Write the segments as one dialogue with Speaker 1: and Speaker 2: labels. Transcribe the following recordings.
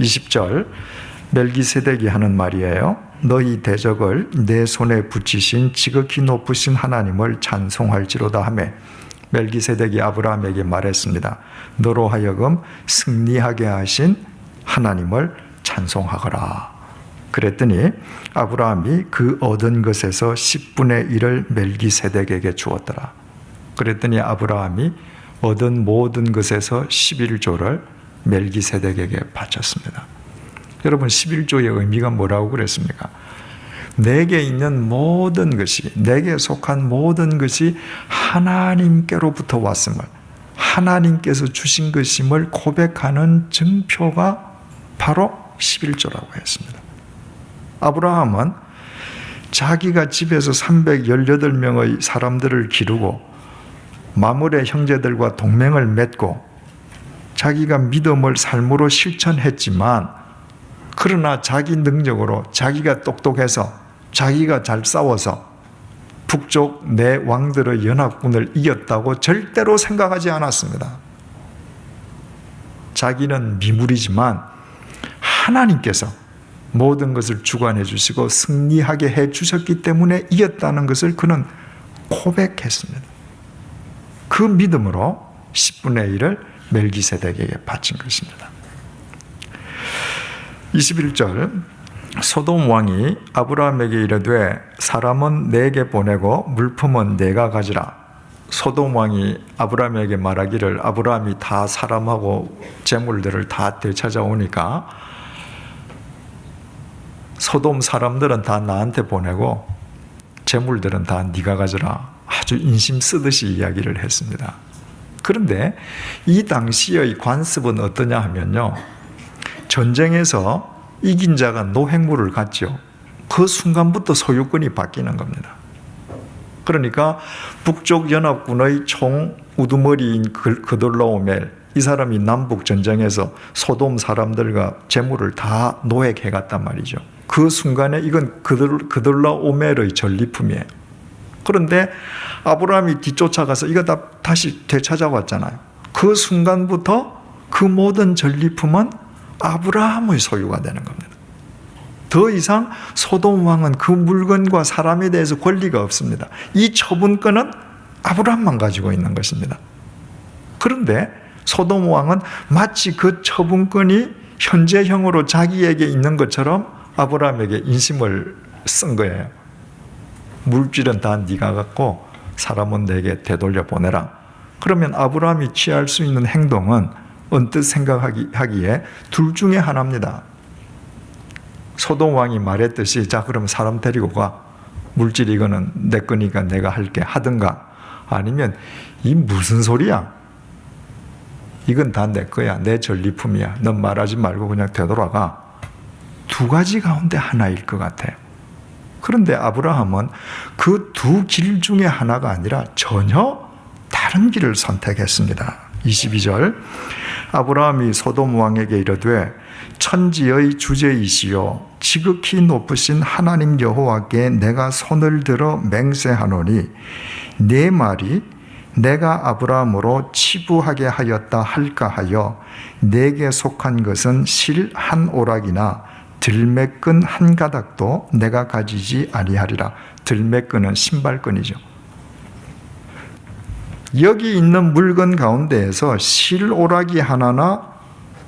Speaker 1: 20절 멜기세덱이 하는 말이에요. 너희 대적을 내 손에 붙이신 지극히 높으신 하나님을 찬송할지로다 하며 멜기세덱이 아브라함에게 말했습니다. 너로 하여금 승리하게 하신 하나님을 찬송하거라. 그랬더니 아브라함이 그 얻은 것에서 10분의 1을 멜기세덱에게 주었더라. 그랬더니 아브라함이 얻은 모든 것에서 11조를 멜기세덱에게 바쳤습니다. 여러분, 11조의 의미가 뭐라고 그랬습니까? 내게 있는 모든 것이, 내게 속한 모든 것이 하나님께로부터 왔음을, 하나님께서 주신 것임을 고백하는 증표가 바로 11조라고 했습니다. 아브라함은 자기가 집에서 318명의 사람들을 기르고 마물의 형제들과 동맹을 맺고 자기가 믿음을 삶으로 실천했지만, 그러나 자기 능력으로, 자기가 똑똑해서, 자기가 잘 싸워서 북쪽 내 왕들의 연합군을 이겼다고 절대로 생각하지 않았습니다. 자기는 미물이지만 하나님께서 모든 것을 주관해 주시고 승리하게 해 주셨기 때문에 이겼다는 것을 그는 고백했습니다. 그 믿음으로 10분의 1을 멜기세덱에게 바친 것입니다. 21절 소돔 왕이 아브라함에게 이르되 사람은 내게 보내고 물품은 내가 가지라. 소돔 왕이 아브라함에게 말하기를, 아브라함이 다 사람하고 재물들을 다 되찾아오니까 소돔 사람들은 다 나한테 보내고 재물들은 다 네가 가져라. 아주 인심 쓰듯이 이야기를 했습니다. 그런데 이 당시의 관습은 어떠냐 하면요, 전쟁에서 이긴 자가 노획물을 갖죠. 그 순간부터 소유권이 바뀌는 겁니다. 그러니까 북쪽 연합군의 총 우두머리인 그돌라오멜, 이 사람이 남북 전쟁에서 소돔 사람들과 재물을 다 노획해 갔단 말이죠. 그 순간에 이건 그돌라오멜의 전리품이에요. 그런데 아브라함이 뒤쫓아가서 이거 다 다시 되찾아왔잖아요. 그 순간부터 그 모든 전리품은 아브라함의 소유가 되는 겁니다. 더 이상 소돔 왕은 그 물건과 사람에 대해서 권리가 없습니다. 이 처분권은 아브라함만 가지고 있는 것입니다. 그런데 소돔 왕은 마치 그 처분권이 현재형으로 자기에게 있는 것처럼 아브라함에게 인심을 쓴 거예요. 물질은 다 네가 갖고 사람은 내게 되돌려 보내라. 그러면 아브라함이 취할 수 있는 행동은 언뜻 생각하기에 둘 중에 하나입니다. 소돔 왕이 말했듯이 자 그럼 사람 데리고 가, 물질 이거는 내 거니까 내가 할게 하든가, 아니면 이 무슨 소리야, 이건 다 내 거야, 내 전리품이야, 넌 말하지 말고 그냥 되돌아가. 두 가지 가운데 하나일 것 같아요. 그런데 아브라함은 그 두 길 중에 하나가 아니라 전혀 다른 길을 선택했습니다. 22절 아브라함이 소돔 왕에게 이르되 천지의 주제이시요 지극히 높으신 하나님 여호와께 내가 손을 들어 맹세하노니 네 말이 내가 아브라함으로 치부하게 하였다 할까 하여 내게 속한 것은 실 한 오락이나 들매끈 한 가닥도 내가 가지지 아니하리라. 들매끈은 신발끈이죠. 여기 있는 물건 가운데에서 실오라기 하나나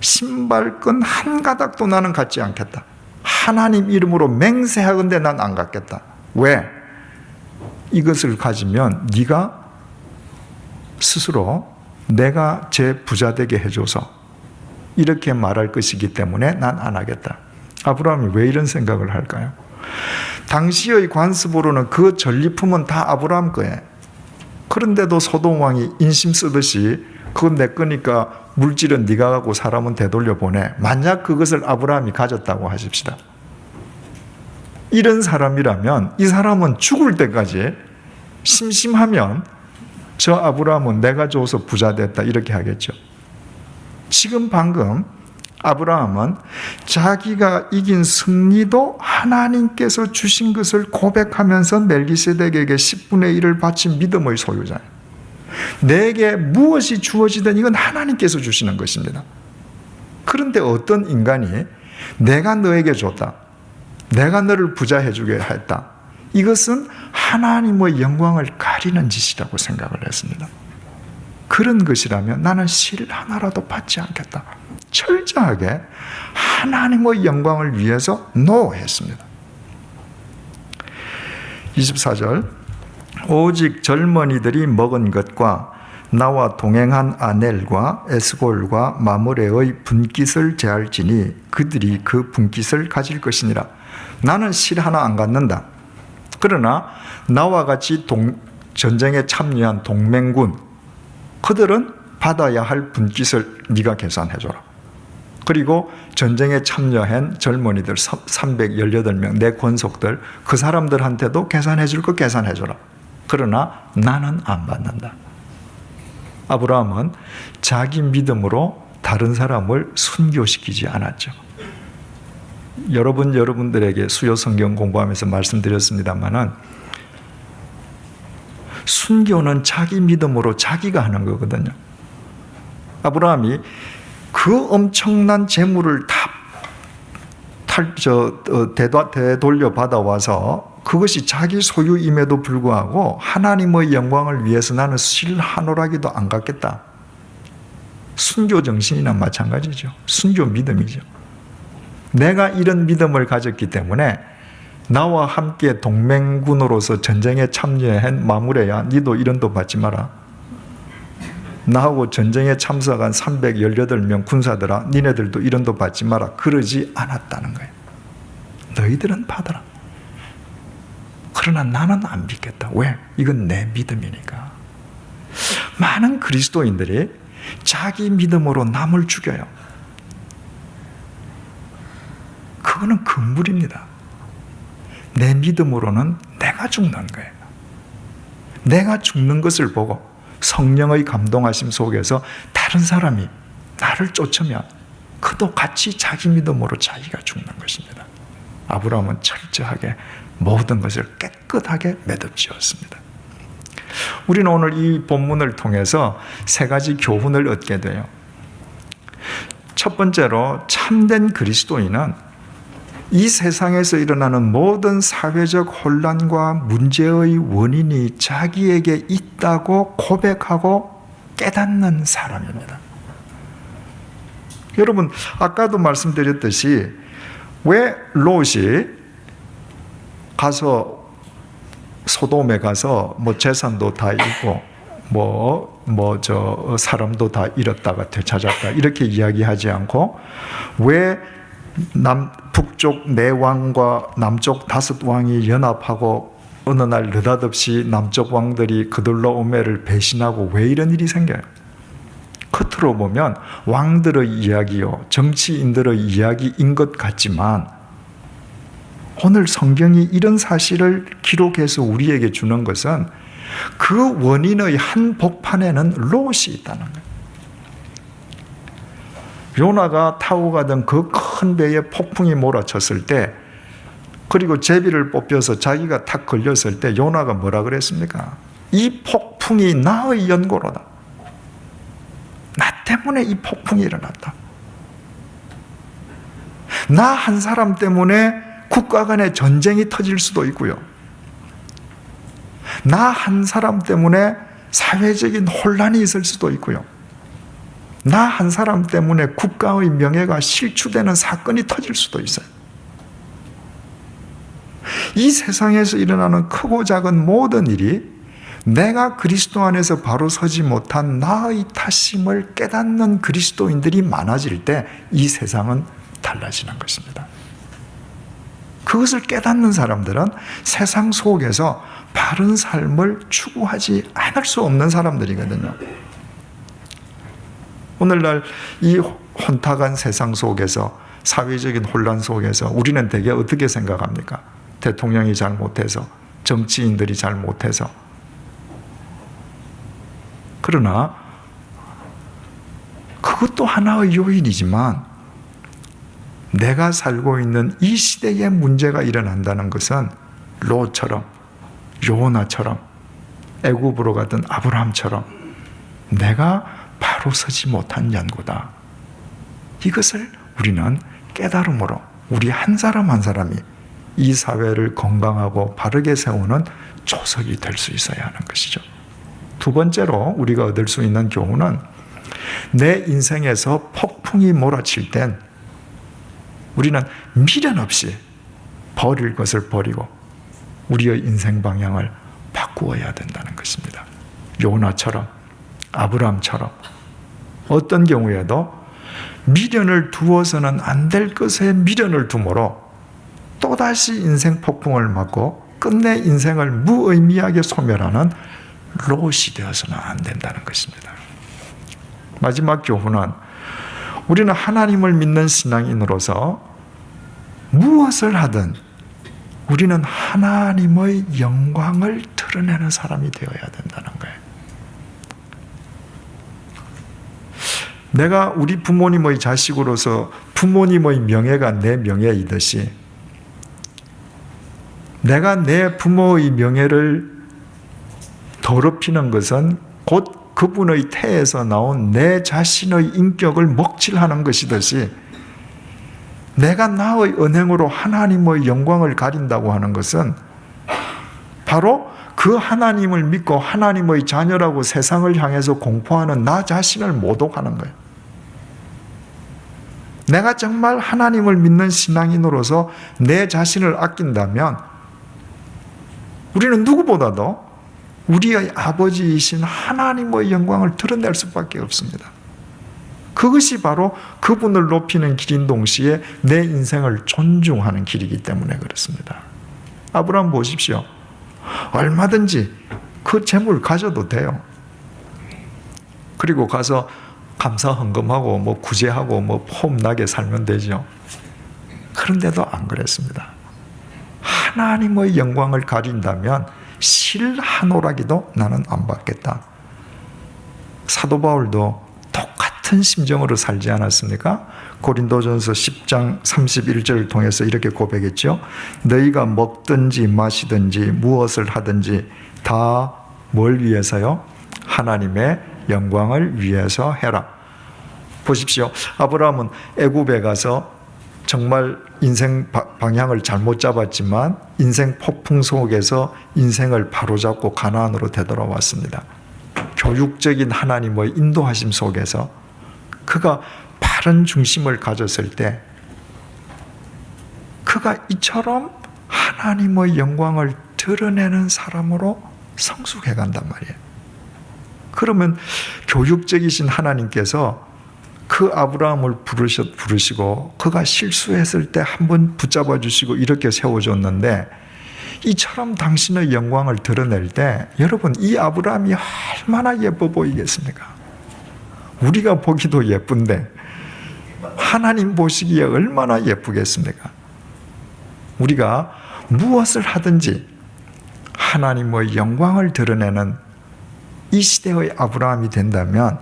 Speaker 1: 신발끈 한 가닥도 나는 갖지 않겠다. 하나님 이름으로 맹세하건대 난 안 갖겠다. 왜? 이것을 가지면 네가 스스로 내가 제 부자 되게 해줘서 이렇게 말할 것이기 때문에 난 안 하겠다. 아브라함이 왜 이런 생각을 할까요? 당시의 관습으로는 그 전리품은 다 아브라함 거예요. 그런데도 소돔 왕이 인심 쓰듯이 그건 내 거니까 물질은 네가 가고 사람은 되돌려 보내. 만약 그것을 아브라함이 가졌다고 하십시다. 이런 사람이라면 이 사람은 죽을 때까지 심심하면 저 아브라함은 내가 줘서 부자 됐다 이렇게 하겠죠. 지금 방금 아브라함은 자기가 이긴 승리도 하나님께서 주신 것을 고백하면서 멜기세덱에게 10분의 1을 바친 믿음의 소유자예요. 내게 무엇이 주어지든 이건 하나님께서 주시는 것입니다. 그런데 어떤 인간이 내가 너에게 줬다, 내가 너를 부자해 주게 했다, 이것은 하나님의 영광을 가리는 짓이라고 생각을 했습니다. 그런 것이라면 나는 실 하나라도 받지 않겠다. 철저하게 하나님의 영광을 위해서 노했습니다. 24절, 오직 젊은이들이 먹은 것과 나와 동행한 아넬과 에스골과 마므레의 분깃을 제할지니 그들이 그 분깃을 가질 것이니라. 나는 실 하나 안 갖는다. 그러나 나와 같이 전쟁에 참여한 동맹군, 그들은 받아야 할 분깃을 네가 계산해줘라. 그리고 전쟁에 참여한 젊은이들 318명, 내 권속들, 그 사람들한테도 계산해줄 거 계산해줘라. 그러나 나는 안 받는다. 아브라함은 자기 믿음으로 다른 사람을 순교시키지 않았죠. 여러분들에게 수요 성경 공부하면서 말씀드렸습니다만은, 순교는 자기 믿음으로 자기가 하는 거거든요. 아브라함이 그 엄청난 재물을 다 되돌려 받아와서 그것이 자기 소유임에도 불구하고 하나님의 영광을 위해서 나는 실 한 오라기도 안 갖겠다. 순교 정신이나 마찬가지죠. 순교 믿음이죠. 내가 이런 믿음을 가졌기 때문에 나와 함께 동맹군으로서 전쟁에 참여한 마므레야, 니도 이런 돈 받지 마라. 나하고 전쟁에 참석한 318명 군사들아, 니네들도 이런 돈 받지 마라. 그러지 않았다는 거예요. 너희들은 받아라. 그러나 나는 안 믿겠다. 왜? 이건 내 믿음이니까. 많은 그리스도인들이 자기 믿음으로 남을 죽여요. 그거는 금물입니다. 내 믿음으로는 내가 죽는 거예요. 내가 죽는 것을 보고 성령의 감동하심 속에서 다른 사람이 나를 쫓으면 그도 같이 자기 믿음으로 자기가 죽는 것입니다. 아브라함은 철저하게 모든 것을 깨끗하게 매듭지었습니다. 우리는 오늘 이 본문을 통해서 세 가지 교훈을 얻게 돼요. 첫 번째로, 참된 그리스도인은 이 세상에서 일어나는 모든 사회적 혼란과 문제의 원인이 자기에게 있다고 고백하고 깨닫는 사람입니다. 여러분, 아까도 말씀드렸듯이 왜 롯이 가서 소돔에 가서 재산도 다 잃고 사람도 다 잃었다가 되찾았다 이렇게 이야기하지 않고, 왜 북쪽 4왕과 남쪽 5왕이 연합하고 어느 날 느닷없이 남쪽 왕들이 그돌라오메를 배신하고 왜 이런 일이 생겨요? 겉으로 보면 왕들의 이야기요, 정치인들의 이야기인 것 같지만 오늘 성경이 이런 사실을 기록해서 우리에게 주는 것은 그 원인의 한 복판에는 롯이 있다는 거예요. 요나가 타고 가던 그 큰 배에 폭풍이 몰아쳤을 때, 그리고 제비를 뽑혀서 자기가 탁 걸렸을 때 요나가 뭐라 그랬습니까? 이 폭풍이 나의 연고로다. 나 때문에 이 폭풍이 일어났다. 나 한 사람 때문에 국가 간의 전쟁이 터질 수도 있고요. 나 한 사람 때문에 사회적인 혼란이 있을 수도 있고요. 나 한 사람 때문에 국가의 명예가 실추되는 사건이 터질 수도 있어요. 이 세상에서 일어나는 크고 작은 모든 일이 내가 그리스도 안에서 바로 서지 못한 나의 탓임을 깨닫는 그리스도인들이 많아질 때 이 세상은 달라지는 것입니다. 그것을 깨닫는 사람들은 세상 속에서 바른 삶을 추구하지 않을 수 없는 사람들이거든요. 오늘날 이 혼탁한 세상 속에서, 사회적인 혼란 속에서 우리는 대개 어떻게 생각합니까? 대통령이 잘못해서, 정치인들이 잘못해서. 그러나 그것도 하나의 요인이지만 내가 살고 있는 이 시대에 문제가 일어난다는 것은 롯처럼, 요나처럼, 애굽으로 가던 아브라함처럼 내가 바로 서지 못한 연고다. 이것을 우리는 깨달음으로 우리 한 사람 한 사람이 이 사회를 건강하고 바르게 세우는 조석이 될 수 있어야 하는 것이죠. 두 번째로 우리가 얻을 수 있는 교훈은 내 인생에서 폭풍이 몰아칠 땐 우리는 미련 없이 버릴 것을 버리고 우리의 인생 방향을 바꾸어야 된다는 것입니다. 요나처럼, 아브라함처럼 어떤 경우에도 미련을 두어서는 안 될 것에 미련을 두므로 또다시 인생 폭풍을 맞고 끝내 인생을 무의미하게 소멸하는 롯이 되어서는 안 된다는 것입니다. 마지막 교훈은 우리는 하나님을 믿는 신앙인으로서 무엇을 하든 우리는 하나님의 영광을 드러내는 사람이 되어야 된다는 거예요. 내가 우리 부모님의 자식으로서 부모님의 명예가 내 명예이듯이 내가 내 부모의 명예를 더럽히는 것은 곧 그분의 태에서 나온 내 자신의 인격을 먹칠하는 것이듯이 내가 나의 언행으로 하나님의 영광을 가린다고 하는 것은 바로 그 하나님을 믿고 하나님의 자녀라고 세상을 향해서 공포하는 나 자신을 모독하는 거예요. 내가 정말 하나님을 믿는 신앙인으로서 내 자신을 아낀다면 우리는 누구보다도 우리의 아버지이신 하나님의 영광을 드러낼 수밖에 없습니다. 그것이 바로 그분을 높이는 길인 동시에 내 인생을 존중하는 길이기 때문에 그렇습니다. 아브라함 보십시오. 얼마든지 그 재물 가져도 돼요. 그리고 가서 감사 헌금하고 구제하고 폼나게 살면 되죠. 그런데도 안 그랬습니다. 하나님의 영광을 가린다면 실 한 오라기도 나는 안 받겠다. 사도 바울도 똑같은 심정으로 살지 않았습니까? 고린도전서 10장 31절을 통해서 이렇게 고백했죠. 너희가 먹든지 마시든지 무엇을 하든지 다 뭘 위해서요? 하나님의 영광을 위해서 해라. 보십시오. 아브라함은 애굽에 가서 정말 인생 방향을 잘못 잡았지만 인생 폭풍 속에서 인생을 바로잡고 가나안으로 되돌아왔습니다. 교육적인 하나님의 인도하심 속에서 그가 바른 중심을 가졌을 때 그가 이처럼 하나님의 영광을 드러내는 사람으로 성숙해 간단 말이에요. 그러면 교육적이신 하나님께서 그 아브라함을 부르시고 그가 실수했을 때 한번 붙잡아 주시고 이렇게 세워줬는데 이처럼 당신의 영광을 드러낼 때 여러분 이 아브라함이 얼마나 예뻐 보이겠습니까? 우리가 보기도 예쁜데 하나님 보시기에 얼마나 예쁘겠습니까? 우리가 무엇을 하든지 하나님의 영광을 드러내는 이 시대의 아브라함이 된다면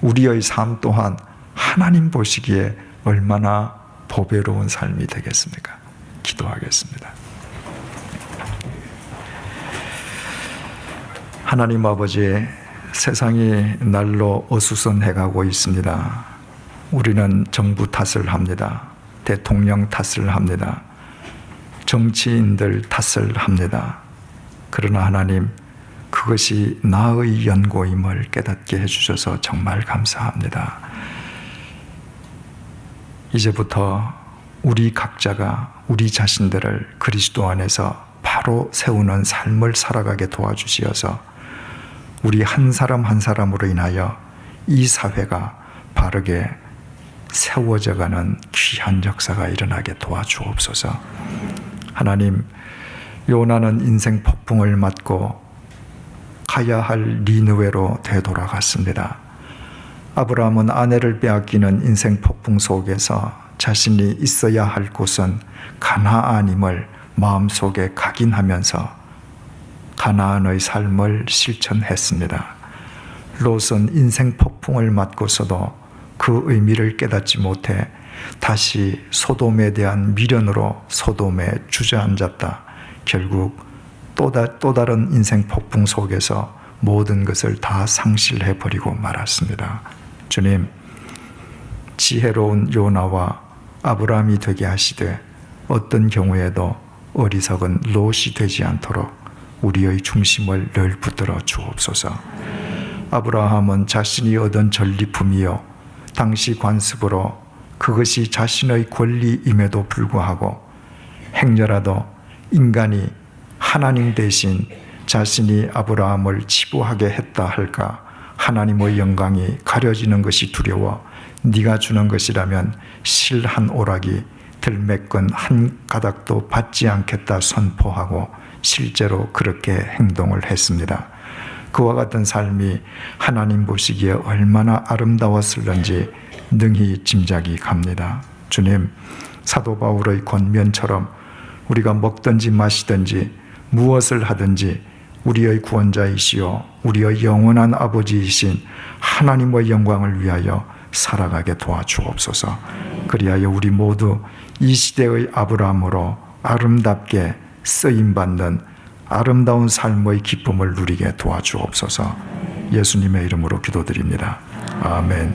Speaker 1: 우리의 삶 또한 하나님 보시기에 얼마나 보배로운 삶이 되겠습니까? 기도하겠습니다. 하나님 아버지, 세상이 날로 어수선해가고 있습니다. 우리는 정부 탓을 합니다. 대통령 탓을 합니다. 정치인들 탓을 합니다. 그러나 하나님, 그것이 나의 연고임을 깨닫게 해주셔서 정말 감사합니다. 이제부터 우리 각자가 우리 자신들을 그리스도 안에서 바로 세우는 삶을 살아가게 도와주시어서 우리 한 사람 한 사람으로 인하여 이 사회가 바르게 세워져가는 귀한 역사가 일어나게 도와주옵소서. 하나님, 요나는 인생 폭풍을 맞고 가야 할 니느웨로 되돌아갔습니다. 아브라함은 아내를 빼앗기는 인생 폭풍 속에서 자신이 있어야 할 곳은 가나안임을 마음속에 각인하면서 가나안의 삶을 실천했습니다. 롯은 인생 폭풍을 맞고서도 그 의미를 깨닫지 못해 다시 소돔에 대한 미련으로 소돔에 주저앉았다. 결국 또 다른 인생 폭풍 속에서 모든 것을 다 상실해버리고 말았습니다. 주님, 지혜로운 요나와 아브라함이 되게 하시되 어떤 경우에도 어리석은 롯이 되지 않도록 우리의 중심을 늘 붙들어 주옵소서. 아브라함은 자신이 얻은 전리품이요 당시 관습으로 그것이 자신의 권리임에도 불구하고 행여라도 인간이 하나님 대신 자신이 아브라함을 치부하게 했다 할까 하나님의 영광이 가려지는 것이 두려워 네가 주는 것이라면 실 한 오락이 들매끈 한 가닥도 받지 않겠다 선포하고 실제로 그렇게 행동을 했습니다. 그와 같은 삶이 하나님 보시기에 얼마나 아름다웠을런지 능히 짐작이 갑니다. 주님, 사도 바울의 권면처럼 우리가 먹든지 마시든지 무엇을 하든지 우리의 구원자이시요 우리의 영원한 아버지이신 하나님의 영광을 위하여 살아가게 도와주옵소서. 그리하여 우리 모두 이 시대의 아브라함으로 아름답게 쓰임받는 아름다운 삶의 기쁨을 누리게 도와주옵소서. 예수님의 이름으로 기도드립니다. 아멘.